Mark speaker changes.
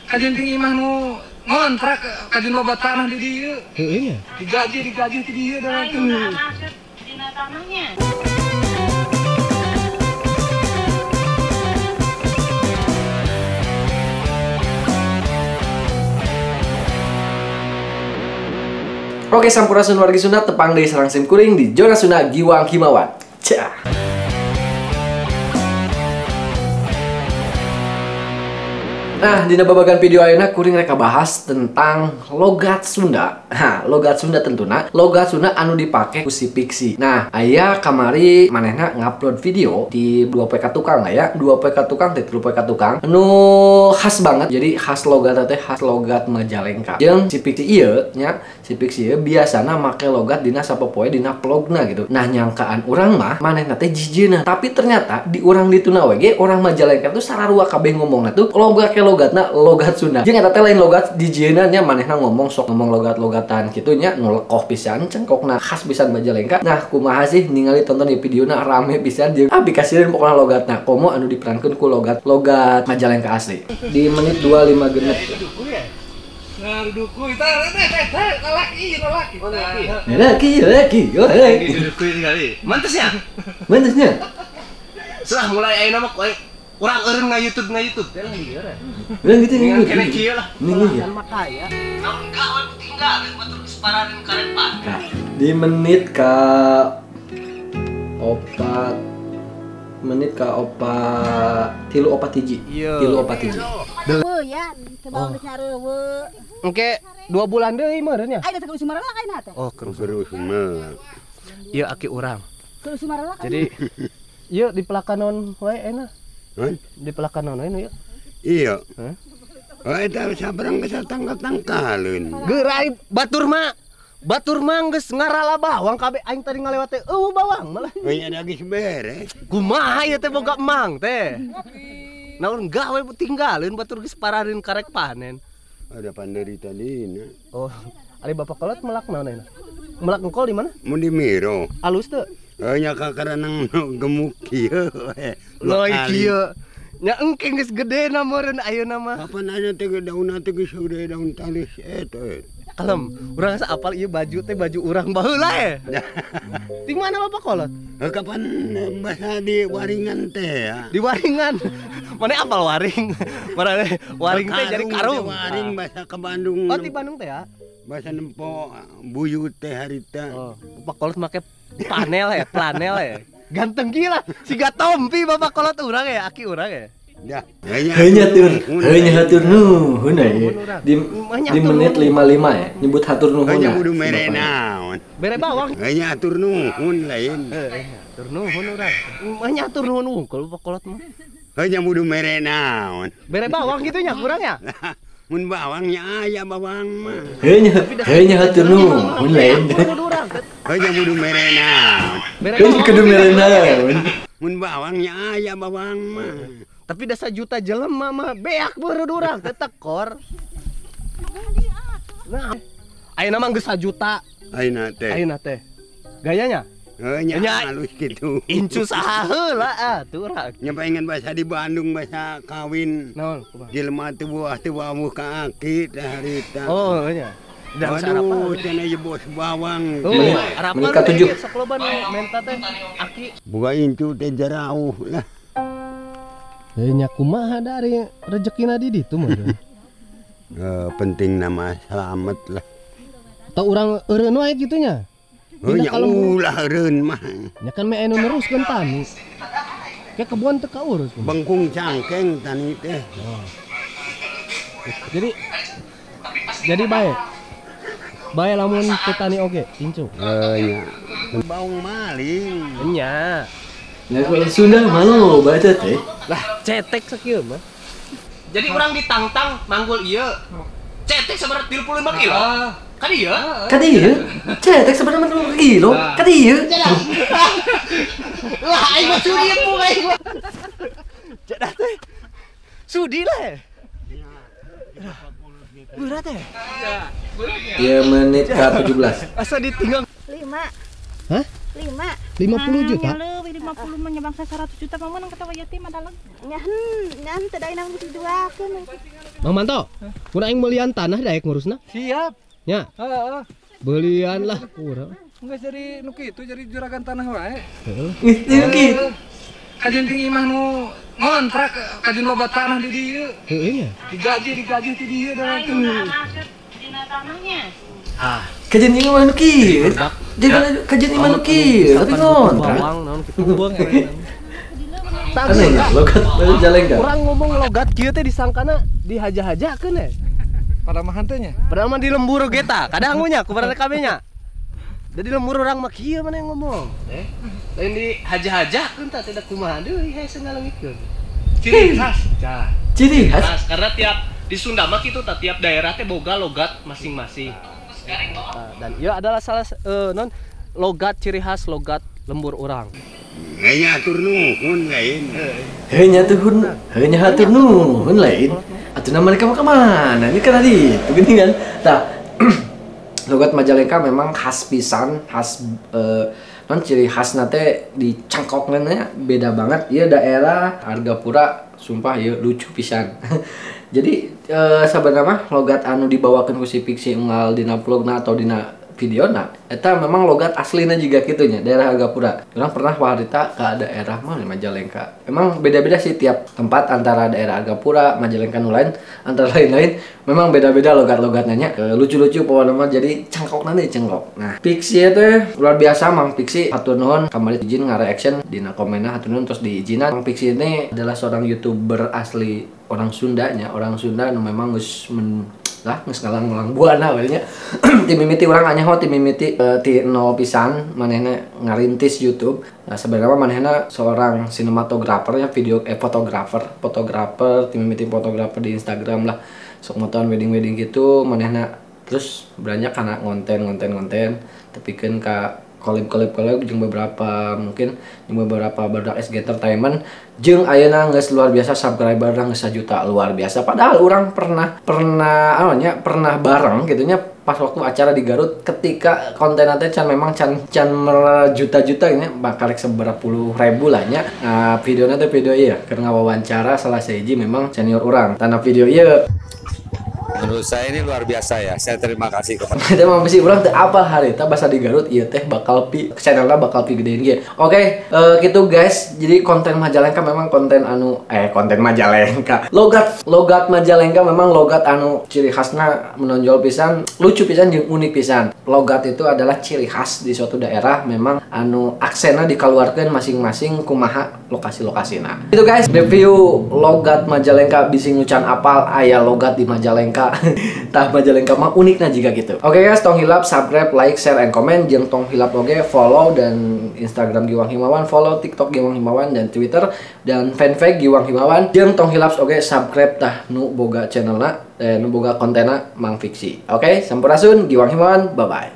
Speaker 1: kajian tinggi mah nu ngontrak kajian lobat tanah di dieu.
Speaker 2: Heeh nya.
Speaker 1: Digaji di dieu dan itu.
Speaker 3: Dina tanahnya.
Speaker 2: Oke, sampurasun wargi Sunda tepang deui sareng sim kuring di Zona Sunda Giwang Himawan. Cah. Nah, dina babagan video ayeuna kuring reka bahas tentang logat Sunda. Nah, logat Sunda tentuna logat Sunda anu dipake ku si Pixi. Nah, aya kamari manehna ngupload video di 2PK tukang ya, 2PK tukang teh 3PK tukang. Anu khas banget. Jadi khas logat teh khas logat Majalengka. Jeung si Pixi ieu nya, si Pixi ieu biasana make logat dina sapopoe dina vlogna gitu. Nah, nyangkaan urang mah manehna teh jijieuna. Tapi ternyata di urang dituna we ge orang Majalengka tuh sararua kabeh ngomongna tuh logat logatna logat Sunda. Jeung eta teh lain logat dijieuna nya manehna ngomong sok ngomong logat-logatan kitu nya nu lekoh pisan cengkokna khas pisan Majalengka. Nah, kumaha sih ningali tonton di videona rame pisan jeung abi kasieun pokona logatna komo anu diperankeun ku logat Majalengka asli. Di menit 25 genep.
Speaker 1: Nah, duduku itu laki.
Speaker 2: Laki.
Speaker 1: Duduku kali. Mantesnya. Setelah mulai ayeuna mah urang eureun nga-YouTube. Teh lieur.
Speaker 2: Urang gitu nih.
Speaker 1: Kene kieu lah.
Speaker 2: Nih ya.
Speaker 3: Makaya.
Speaker 1: Namun enggak we tinggal batur separareun karet pan.
Speaker 2: Di menit ka opat tilu opat hiji. Tilu opat hiji.
Speaker 3: Ya, coba geus ngareuweu.
Speaker 4: Engke 2 bulan deui meureun nya.
Speaker 3: Aya teh Sumarela kaina teh.
Speaker 4: Oh, keur Sumarela. Ieu aki urang.
Speaker 3: Keur Sumarela kan.
Speaker 4: Jadi ieu di pelakanon wae enak. Di pelakanon wae nu ieu.
Speaker 5: Iya. Oh, eta sabarang geus tangkal-tangkaleun.
Speaker 4: Gerai batur mah geus ngarala bawang kabeh aing tadi ngalewat teh bawang malah.
Speaker 5: We nya geus beres.
Speaker 4: Kumaha ieu teh boga emang teh. Naon enggak we tinggalin batur geus parareun karek panen.
Speaker 5: Ada panderita dina.
Speaker 4: Oh, ari bapak kolot melak naon ayeuna? Melak engkol di mana?
Speaker 5: Mun di Miro.
Speaker 4: Alus teu?
Speaker 5: Nya kakaranang gemuk kieu we.
Speaker 4: Loy kieu. Nya engke geus gedena meureun ayeuna mah.
Speaker 5: Kapan aya teh daunna teh geus udah daun talis eta.
Speaker 4: Kalem, urang asa apal ieu baju teh baju urang baheula Ting mana bapak kolot?
Speaker 5: Kapan bahasa di waringan teh ya.
Speaker 4: Di waringan. Mana apal waring? Mana waring teh jadi karung.
Speaker 5: Waring bahasa ke Bandung.
Speaker 4: Oh, di Bandung teh ya.
Speaker 5: Bahasa nempo buyut teh harita.
Speaker 4: Oh, bapak kolot make planel ya. Ganteng gila. Siga tompi bapak kolot urang ya, aki urang ya.
Speaker 5: Ya,
Speaker 2: heunya hatur nuhun di menit 55 ya nyebut hatur nuhun.
Speaker 5: Heunya kudu mere naon.
Speaker 4: Bere bawang.
Speaker 5: Heunya atur nuhun lain.
Speaker 4: Atur nuhun urang. Heunya atur nuhun unggul bapak kolot mah.
Speaker 5: Heunya kudu mere naon.
Speaker 4: Bere bawang gitu nya kurang ya.
Speaker 5: Mun bawangnya aya bawang mah.
Speaker 2: Heunya hatur nuhun lain.
Speaker 5: Heunya kudu mere naon.
Speaker 2: Heunya kudu mere naon.
Speaker 5: Mun bawangnya aya bawang mah.
Speaker 4: Tapi da 1 juta jelema mah beak beureud urang teh tekor. Nah, ayeuna mah geus 1 juta.
Speaker 5: Ayeuna teh.
Speaker 4: Gayanya?
Speaker 5: Nya halus kitu.
Speaker 4: Incu saha heula atuh urang.
Speaker 5: Nya pengen bahasa di Bandung bahasa kawin.
Speaker 4: Naon?
Speaker 5: Jelema teu buah ka aki teh harita.
Speaker 4: Oh, nya. Dan
Speaker 5: sarapan cenah bos bawang.
Speaker 4: Oh, harapan
Speaker 2: menikah 7.
Speaker 4: sok loba nu menta teh aki.
Speaker 5: Boga incu teh jarauh lah.
Speaker 4: Nya kumaha dari rezekina di ditu mah.
Speaker 5: Penting nama selamat lah.
Speaker 4: Tau urang eureun wae kitu nya.
Speaker 5: Nya ulah eureun mah.
Speaker 4: Nya kan me anu neruskeun tani. Ke kebon teu kaurus.
Speaker 5: Bengkung cangkeng tani teh.
Speaker 4: Jadi bae. Bae lamun teu tani oge, incu.
Speaker 5: Nya. Baung maling.
Speaker 4: Nya.
Speaker 2: Ya kalau Sunda malu baca teh.
Speaker 4: Lah, cetek sakieu mah. Jadi urang ditangtang manggul ieu. Cetek sabar 35 kilo. Ka dieu?
Speaker 2: Ka dieu? Cetek sebenarnya 40 kilo. Ka dieu?
Speaker 4: Lah aing mah sudi ku aing mah. Cedak teh. Sudi lah. Berat teh.
Speaker 2: Ya menit ke 17.
Speaker 4: Asa ditinggal
Speaker 3: 5.
Speaker 4: Hah?
Speaker 3: 5.
Speaker 4: 50 juta.
Speaker 6: Lebih 50 menyebangsa 100 juta mana kata yatim adalah.
Speaker 3: Nyan teu nang diduakeun.
Speaker 4: Mang Manto, kurang aing belian tanah daek ngurusna.
Speaker 2: Siap.
Speaker 4: Nya,
Speaker 2: Heeh.
Speaker 4: belian lah kurang.
Speaker 2: Enggak jadi nu kitu jadi juragan tanah wae.
Speaker 4: Heeh.
Speaker 2: Ieu kitu. Kajen tinggi imah nu ngontrak kajen loba tanah di dieu.
Speaker 4: Heeh nya.
Speaker 2: Digaji ti dieu da teu.
Speaker 3: Dina tanahnya.
Speaker 2: Kajen imah mah nu kieu. Kajen imah nu kieu, tapi ngontrak.
Speaker 4: Bawang naon kitu beung
Speaker 2: Aneh enggak logat Majalengka.
Speaker 4: Kurang ngomong logat kieu teh disangkana dihaja-hajakeun ya.
Speaker 2: Pada mah hanteunya.
Speaker 4: Padahal mah di lembur ge tah, kadang ngunya kubarana kabehnya. Jadi lembur orang mah kieu mana yang ngomong.
Speaker 1: Lain di haja-hajakeun tah tidak kumaha deui hese ngalengitkeun. Ciri khas. Cah.
Speaker 2: Ciri khas.
Speaker 1: Khas karena tiap di Sunda mah kitu tah tiap daerah teh boga logat masing-masing.
Speaker 4: Dan ieu adalah salah non logat ciri khas logat lembur orang.
Speaker 5: Hanya atur nuhun lain.
Speaker 2: Heunya hatur nuhun lain. Atuh mereka mah kemana? Ini kan tadi, itu gini kan. Tah, logat Majalengka memang khas pisan, khas non ciri khas nate di cangkoknya beda banget. Iya daerah Argapura, sumpah ya lucu pisan. Jadi sebenarnya mah logat anu dibawakan ku si Pixi unggal dina vlogna atau dina videona eta memang logat aslina juga gitunya daerah Argapura. Orang pernah warita ke daerah mana Majalengka. Emang beda-beda sih tiap tempat antara daerah Argapura, Majalengka nu lain antara lain-lain memang beda-beda logat-logatnya. Lucu-lucu pokoknya mah jadi cangkok nanti cengkok. Nah, Pixi itu luar biasa Mang Pixi hatur nuhun kamari izin ngare-action dina komenna hatur nuhun terus diizinan. Mang Pixi ini adalah seorang YouTuber asli orang Sundanya, orang Sunda nu memang geus lah geus ngalang-ngalang buana we nya. Ti mimiti urang anyaho ti mimiti ti nol pisan manehna ngarintis YouTube. Nah, sebenarnya manehna seorang sinematografer ya video fotografer ti mimiti fotografer di Instagram lah. Sok motoan wedding gitu manehna terus beranjak kana konten tepikeun ka collab jeung beberapa barudak SG Entertainment jeung ayeuna geus luar biasa subscriberna geus 1 juta luar biasa. Padahal orang pernah bareng gitunya pas waktu acara di Garut ketika konten teh can juta-juta ini bakal seberapa puluh ribu lah nya. Nah, videona teh video ieu keur ngawawancara salah sahiji memang senior orang. Tanah video ieu
Speaker 7: menurut saya ini luar biasa ya. Saya terima kasih kepada
Speaker 2: kita mau mesti urang teu apal harita bahasa di Garut ieu teh bakal channelna bakal gedein ge. Oke, gitu guys. Jadi konten Majalengka memang konten Majalengka. Logat Majalengka memang logat anu ciri khasna menonjol pisan, lucu pisan jeung unik pisan. Logat itu adalah ciri khas di suatu daerah memang anu aksena dikeluarkan masing-masing kumaha lokasi-lokasina. Itu guys, review logat Majalengka bisi ngucan apal aya logat di Majalengka. Tah Majalengka mah uniknya juga gitu. Oke guys, tong hilap subscribe, like, share, and comment. Jeung tong hilap oge follow dan Instagram Giwang Himawan, follow TikTok Giwang Himawan dan Twitter dan fanpage Giwang Himawan. Jeung tong hilap oge subscribe tah nu boga channelna nu boga kontena Mang Fiksi. Oke, sampurasun Giwang Himawan, bye bye.